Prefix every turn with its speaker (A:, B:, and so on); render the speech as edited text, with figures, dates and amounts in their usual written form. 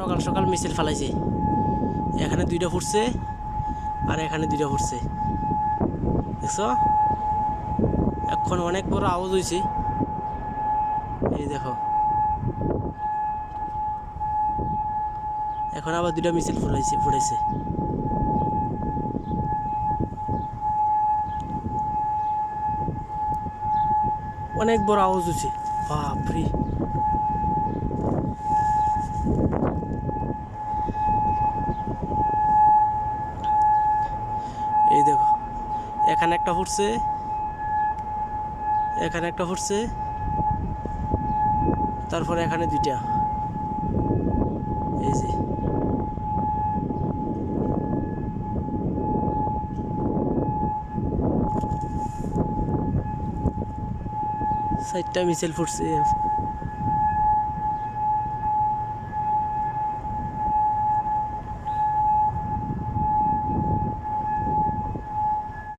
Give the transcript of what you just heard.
A: সকাল সকাল মিছিল ফালাইছে। এখানে দুইটা ফুটছে আর এখানে দুইটা ফুটছে, দেখছো? এখন অনেক বড় আওয়াজ হয়েছে। এই দেখো, এখন আবার দুইটা মিছিল ফুটাইছে। অনেক বড় আওয়াজ হয়েছে, বাপরে। এই দেখো, এখানে একটা ফুটছে, এখানে একটা ফুটছে, তারপরে এখানে দুইটা। এই যে চারটা মিছিল ফুটছে।